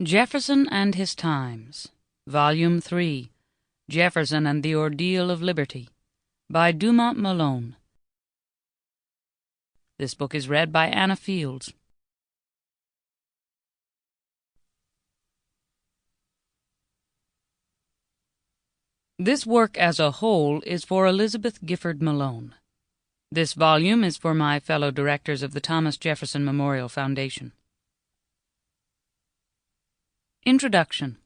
Jefferson and His Times, Volume 3, Jefferson and the Ordeal of Liberty, by Dumas Malone. This book is read by Anna Fields. This work as a whole is for Elizabeth Gifford Malone. This volume is for my fellow directors of the Thomas Jefferson Memorial Foundation. Introduction.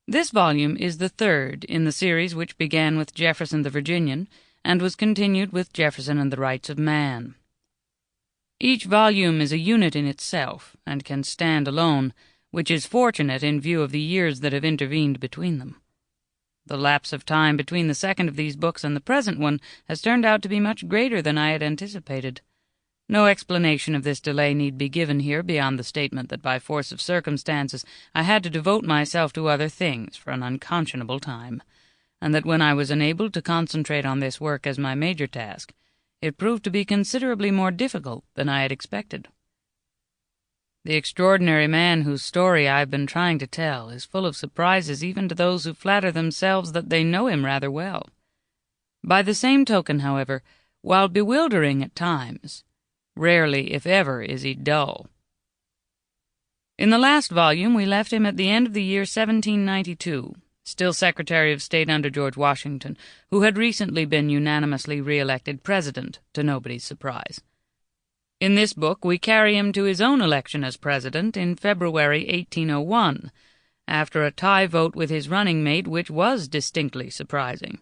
This volume is the third in the series which began with Jefferson the Virginian and was continued with Jefferson and the Rights of Man. Each volume is a unit in itself and can stand alone, which is fortunate in view of the years that have intervened between them. The lapse of time between the second of these books and the present one has turned out to be much greater than I had anticipated. No explanation of this delay need be given here beyond the statement that by force of circumstances I had to devote myself to other things for an unconscionable time, and that when I was enabled to concentrate on this work as my major task, it proved to be considerably more difficult than I had expected. The extraordinary man whose story I have been trying to tell is full of surprises even to those who flatter themselves that they know him rather well. By the same token, however, while bewildering at times, rarely, if ever, is he dull. In the last volume we left him at the end of the year 1792, still Secretary of State under George Washington, who had recently been unanimously re-elected President, to nobody's surprise. In this book we carry him to his own election as President in February 1801, after a tie vote with his running mate which was distinctly surprising.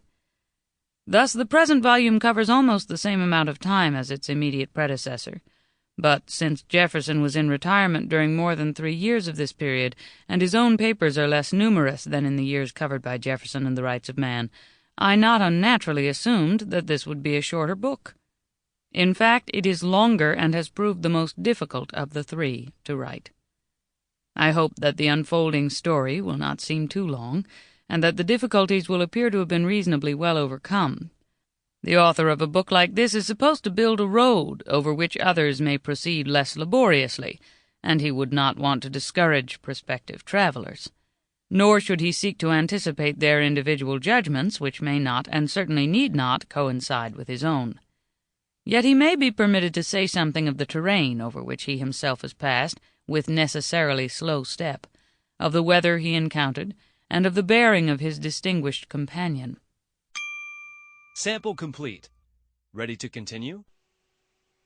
Thus the present volume covers almost the same amount of time as its immediate predecessor, but since Jefferson was in retirement during more than 3 years of this period, and his own papers are less numerous than in the years covered by Jefferson and the Rights of Man, I not unnaturally assumed that this would be a shorter book. In fact, it is longer and has proved the most difficult of the 3 to write. I hope that the unfolding story will not seem too long, and that the difficulties will appear to have been reasonably well overcome. The author of a book like this is supposed to build a road over which others may proceed less laboriously, and he would not want to discourage prospective travelers. Nor should he seek to anticipate their individual judgments, which may not, and certainly need not, coincide with his own. Yet he may be permitted to say something of the terrain over which he himself has passed, with necessarily slow step, of the weather he encountered, and of the bearing of his distinguished companion. Sample complete. Ready to continue?